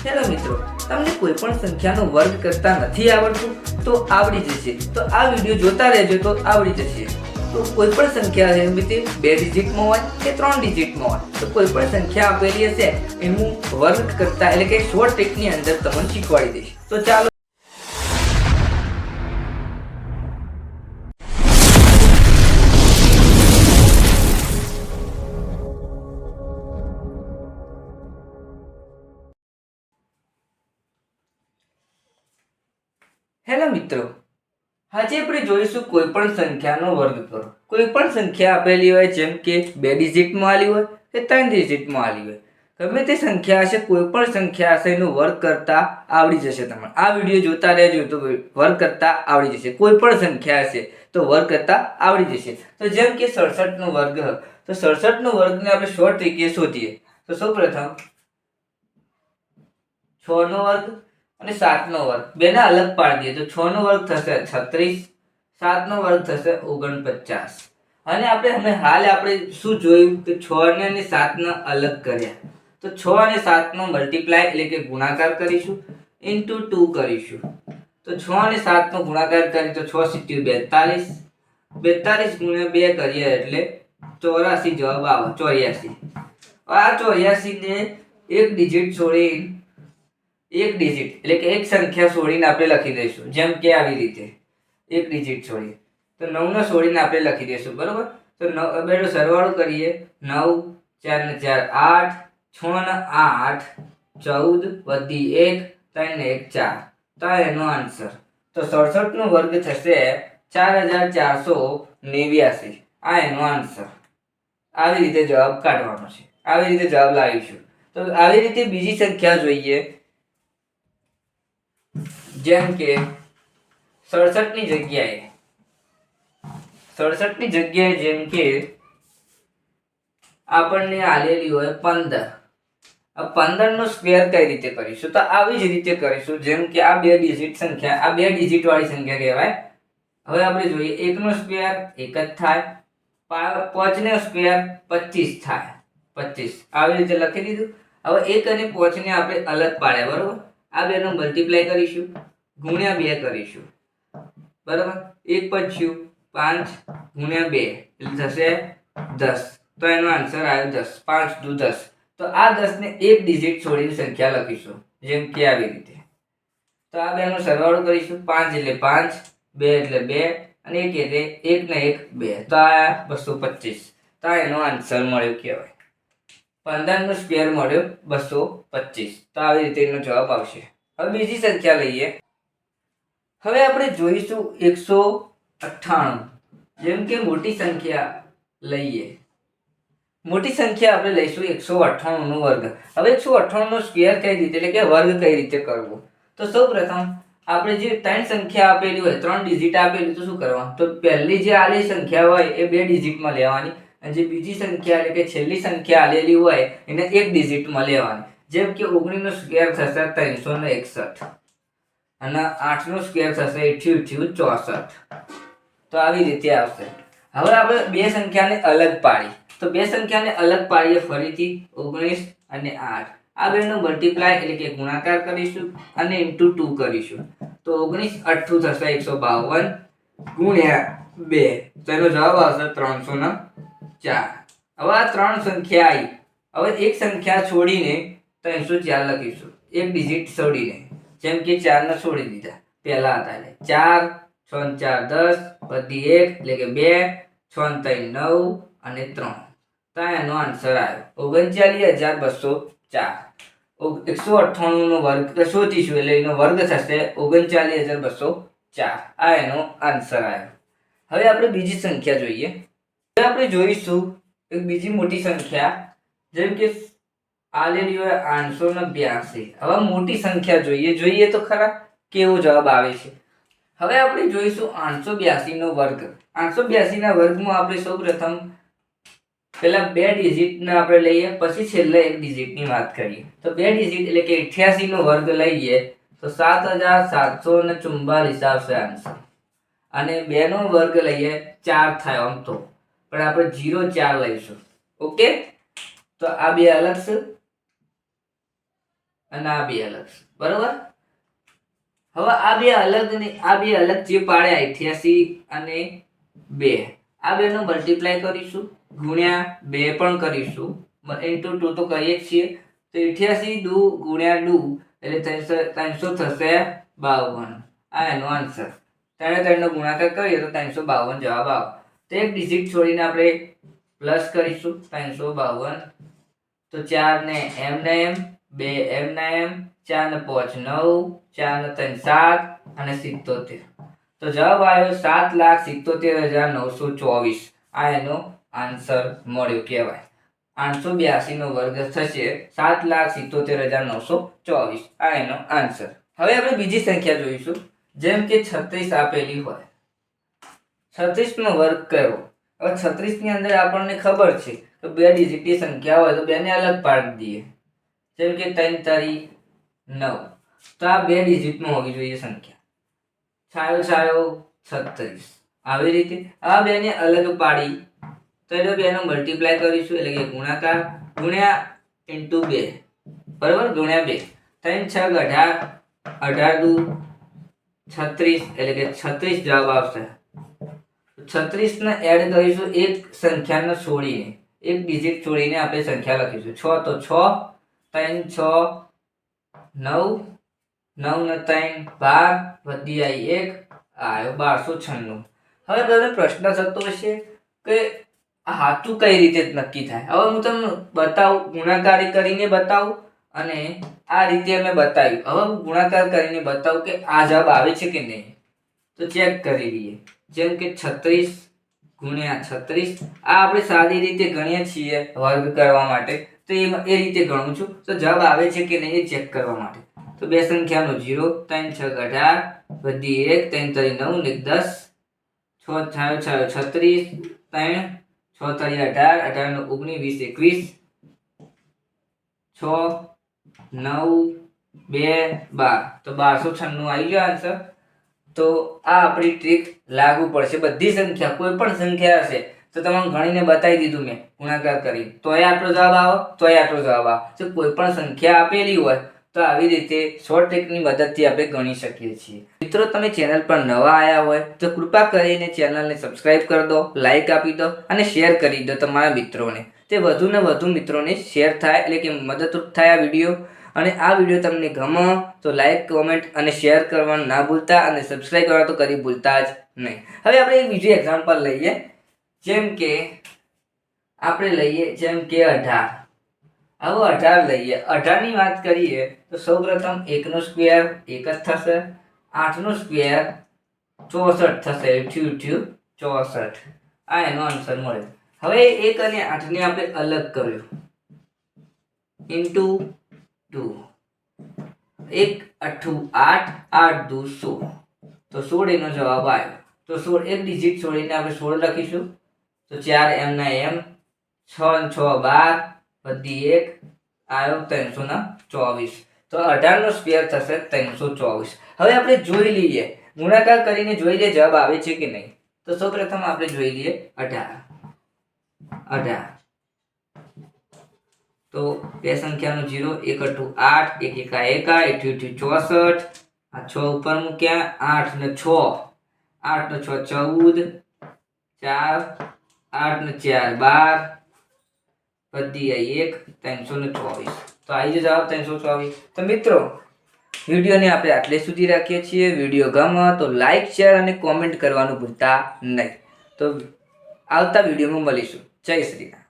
Hello મિત્રો, તમને કોઈ પણ સંખ્યાનો વર્ગ કરતા નથી આવડતું તો આવડી જશે. તો આ વિડીયો જોતા રહેજો તો આવડી જશે. તો કોઈ પણ સંખ્યા છે મિત્ર 2 ડિજિટમાં હોય કે 3 ડિજિટમાં હોય, તો કોઈ પણ સંખ્યા આપેલી હશે એનું વર્ગ કરતા એટલે કે શોર્ટ ટ્રિકની અંદર તમને શીખવાડી દઈશ. તો ચાલો. હેલો મિત્રો, આજે આપણે જોઈશું કોઈ પણ સંખ્યાનો વર્ગ કરો. કોઈ પણ સંખ્યા આપેલી હોય, જેમ કે 2 ડિજિટમાં આલી હોય કે 3 ડિજિટમાં આલી હોય, ગમે તે સંખ્યા હશે, કોઈ પણ સંખ્યા હશે એનું વર્ગ કરતા આવડી જશે. તમને આ વિડીયો જોતા રહેજો તો વર્ગ કરતા આવડી જશે. કોઈ પણ સંખ્યા હશે તો વર્ગ કરતા આવડી જશે. તો જેમ કે 67 નો વર્ગ, તો 67 નો વર્ગને આપણે શોર્ટ ટ્રિકે શોધીએ. તો સૌપ્રથમ 6 નો વર્ગ અને 7 નો વર્ગ બેને અલગ પાડી દઈએ. તો 6 નો વર્ગ થશે 36, 7 નો વર્ગ થશે 49. અને આપણે શું જોયું કે 6 ને અને 7 ને અલગ કર્યા. તો 6 અને 7 નો મલ્ટીપ્લાય એટલે કે ગુણાકાર કરીશું, ઇન્ટુ 2 કરીશું. તો 6 અને 7 નો ગુણાકાર કરીએ તો 6 × 42, 42 ગુણ્યા 2 કરીએ એટલે 84 જવાબ આવે. 84. આ 84 ને એક ડિજિટ છોડી, એક ડિજિટ એટલે કે એક સંખ્યા છોડીને આપણે લખી દઈશું. જેમ કે આવી રીતે એક ડિજિટ છોડી, તો 9 ને છોડીને આપણે લખી દઈશું. બરોબર. તો બેનો સરવાળો કરીએ. 9 4 ને 4 8, 6 ને 8 14 વધી 1 3 ને 1 4. તો એનો આન્સર તો 67 નો વર્ગ થશે 4489. આ એનો આન્સર. આવી રીતે જવાબ કાઢવાનો છે. આવી રીતે જવાબ લાવીશું. તો આવી રીતે બીજી સંખ્યા જોઈએ. જેમ કે 67 ની જગ્યાએ જેમ કે આપણને આલેલી હોય 15. આ 15 નો સ્ક્વેર કઈ રીતે કરીશું? તો આવી જ રીતે કરીશું. જેમ કે આ 2 ડિજિટ સંખ્યા, આ 2 ડિજિટ વાળી સંખ્યા કહેવાય. હવે આપણે જોઈએ 1 નો સ્ક્વેર 1 જ થાય, 5 નો સ્ક્વેર 25 થાય. 25 આવી રીતે લખી દીધું. હવે 1 અને 5 ને આપણે અલગ પાડ્યા. બરોબર. આ બે નો મલ્ટીપ્લાય કરીશું, ગુણ્યા 2 કરીશું. બરાબર. 1 પછી 5 ગુણ્યા 2 એટલે થશે 10. તો એનો આન્સર આવ્યો 10. 5 દુ 10. તો આ 10 ને એક ડિજિટ છોડીને સંખ્યા લખીશું. જેમ કે આવી રીતે. તો આ બેનો સરવાળો કરીશું. 5 એટલે 5, 2 એટલે 2 અને 1 એટલે 1 ને 1 2. તો આ 225. તો એનો આન્સર મળ્યો કહેવાય. 15 નો સ્ક્વેર મળ્યો 225. તો આવી રીતે એનો જવાબ આવશે. હવે બીજી સંખ્યા લઈએ. હવે આપણે જોઈશું 198. જેમ કે મોટી સંખ્યા લઈએ. મોટી સંખ્યા આપણે લઈશું 198 નો વર્ગ. હવે 198 નો સ્ક્વેર કઈ રીતે એટલે કે વર્ગ કઈ રીતે કરવો? તો સૌપ્રથમ આપણે જે 3 સંખ્યા આપેલી હોય, 3 ડિજિટ આપેલી, તો શું કરવાનું? તો પહેલી જે આલેલી સંખ્યા હોય એ 2 ડિજિટમાં લેવાની, અને જે બીજી સંખ્યા એટલે કે છેલ્લી સંખ્યા આલેલી હોય એને 1 ડિજિટમાં લેવાની. જેમ કે 19 નો સ્ક્વેર થશે 361 અને 8 નો સ્ક્વેર થશે 64. તો આવી રીતે આવશે. હવે આપણે બે સંખ્યાને અલગ પાડી. તો બે સંખ્યાને અલગ પાડીએ ફરીથી 19 અને 8. આ બેનો મલ્ટીપ્લાય એટલે કે ગુણાકાર કરીશું અને ઇન્ટુ 2 કરીશું. તો 19 8 થશે 152 ગુણ્યા 2. તો એનો જવાબ આવશે 304. હવે આ 3 સંખ્યા આવી. હવે એક સંખ્યા છોડીને 304 લખીશું. એક ડિજિટ છોડીને. જેમ કે 4 ને છોડી દીધા. પહેલા હતા એટલે 4 6 4 10 વધી 1 એટલે કે 2, 6 3 9 અને 3. તો એનો આન્સર આવ્યો 39204. 198 નો વર્ગ શોધીશું એટલે એનો વર્ગ થશે 39204. આ એનો આન્સર આવ્યો. હવે આપણે બીજી સંખ્યા જોઈએ. હવે આપણે જોઈશું એક બીજી મોટી સંખ્યા. જેમ કે આલેલી હોય 882. હવે મોટી સંખ્યા જોઈએ તો ખરા કેવો જવાબ આવે છે. હવે આપણે જોઈશું 882 નો વર્ગ. 882 ના વર્ગમાં આપણે સૌપ્રથમ પહેલા 2 ડિજિટ ને આપણે લઈએ, પછી છેલ્લે એક ડિજિટ ની વાત કરીએ. તો 2 ડિજિટ એટલે કે 88 નો વર્ગ લઈએ તો 7744 આવશે આન્સર. અને 2 નો વર્ગ લઈએ 4 થાય આમ તો, પણ આપણે 04 લઈશું. ઓકે. તો આ બે અલગ છે. અને આ બે અલગ છે, બરોબર. હવે આ બે અલગ જે પાડ્યા 88 અને 2, આ બેનો મલ્ટીપ્લાય કરીશું, ગુણ્યા 2 પણ કરીશું, ઇન્ટુ 2 તો કરીએ જ છીએ. તો 88 દુ ગુણ્યા દુ એટલે 300 થશે 52. આ એનો આન્સર. 3 નો ગુણાકાર કરીએ તો 352 જવાબ આવે. તો એક ડિજિટ છોડીને આપણે પ્લસ કરીશું 352. તો 4 ને એમ ને એમ, 2 એમ ના એમ, 4 ને 5 9, 4 ને 3 7 અને 77. તો જવાબ આવ્યો 7,77,924. આ એનો આન્સર મળ્યો કહેવાય. 882 નો વર્ગ થશે 7,77,924. આ એનો આન્સર. હવે આપણે બીજી સંખ્યા જોઈશું. જેમ કે 36 આપેલી હોય, 36 નો વર્ગ કરો. હવે 36 ની અંદર આપણને ખબર છે કે બે ડિજિટની સંખ્યા હોય તો બેને અલગ પાડી દઈએ. જેમ કે 3 તારી 9, તો આ બે ડિજિટમાં હોવી જોઈએ સંખ્યા. છાયો 36. આવી રીતે આ બેને અલગ પાડી તો એટલે બેનો મલ્ટીપ્લાય કરીશું, એટલે કે ગુણાકાર, ગુણ્યા ઇન્ટુ 2, બરાબર, ગુણ્યા 2. 3 6 18, 18 દુ 36 એટલે કે 36 જવાબ આવશે. 36 ને એડ કરીશું એક સંખ્યાને છોડીને, એક ડિજિટ છોડીને આપણે સંખ્યા લખીશું. 6 તો 6, 3 6 9, 9 ને 3 12, વધી આવી 1, આવ્યો 1296. હવે તમને પ્રશ્ન થતો હશે કે આ હાથું કઈ રીતે નક્કી થાય. હવે હું તમને બતાવું, ગુણાકાર કરીને બતાવું અને આ રીતે અમે બતાવ્યું. હવે હું ગુણાકાર કરીને બતાવું કે આ જવાબ આવે છે કે નહીં. તો ચેક કરી લઈએ. જેમ કે 36 ગુણ્યા 36, આ આપણે સાદી રીતે ગણીએ છીએ વર્ગ કરવા માટે, તો એ રીતે ગણું છું. તો જવાબ આવે છે કે નહીં એ ચેક કરવા માટે. તો બે સંખ્યાનો 0, 3 6 18, વધી 1, 3 3 9 ને 10, 6 6 36, 3 6 3 18, 18 નો 19 20 21, 6 9 2 12, તો 1296 આવી ગયો આન્સર. તો આ આપણી ટ્રીક લાગુ પડશે. બધી સંખ્યા, કોઈ પણ સંખ્યા હશે તો તમને ગણીને બતાવી દીધું મેં ગુણાકાર કરી, તોય આટલો જવાબ આવે, તોય આટલો જવાબ આવે. જો કોઈ પણ સંખ્યા આપેલી હોય તો આવી રીતે શોર્ટ ટ્રીકની મદદથી આપણે ગણી શકીએ છીએ. મિત્રો, તમે ચેનલ પર નવા આવ્યા હોય તો કૃપા કરીને ચેનલને સબસ્ક્રાઇબ કરી દો, લાઈક આપી દો અને શેર કરી દો તમારા મિત્રોને. તે વધુ ને વધુ મિત્રોને શેર થાય, એટલે કે મદદરૂપ થાય આ વિડીયો. અને આ વિડીયો તમને ગમે તો લાઈક, કોમેન્ટ અને શેર કરવાનું ના ભૂલતા, અને સબસ્ક્રાઇબ કરવાનું તો કદી ભૂલતા જ નહીં. હવે આપણે એક બીજું એક્ઝામ્પલ લઈએ. જેમ કે આપણે લઈએ 18. હવે 18 લઈએ. 18 ની વાત કરીએ તો સૌપ્રથમ 1 નો સ્ક્વેર 1 જ થશે, 8 નો સ્ક્વેર 64 થશે, 64. આ એનો આન્સર મળે. હવે 1 અને 8 ને આપણે અલગ કર્યો, ઇન્ટુ 2. 1 8 8, 8 દુ 16, તો 16 એનો જવાબ આવ્યો. તો 16 એક ડિજિટ છોડીને આપણે 16 લખીશું. તો 4 એમ ના એમ, 6 ને 6 12, વધી 1, આવ્યો 324. તો 18 નો સ્ક્વેર થશે 324. હવે આપણે જોઈ લઈએ, ગુણાકાર કરીને જોઈ લઈએ જવાબ આવે છે કે નહીં. તો સૌપ્રથમ આપણે જોઈ લઈએ 18. તો બે સંખ્યાનો 0, 1 8 8, 1 1 1, 8 64. આ 6 ઉપર મૂક્યા, 8 ને 6, 8 ને 6 14, 4, 8 ને 4 12, વધી આવી 1, 324. તો આવી જવાબ 324. તો મિત્રો, વિડીયોને આપણે આટલે સુધી રાખીએ છીએ. વિડીયો ગમે તો લાઈક, શેર અને કોમેન્ટ કરવાનું ભૂલતા નહીં. તો આવતા વિડીયોમાં મળીશું. જય શ્રી રામ.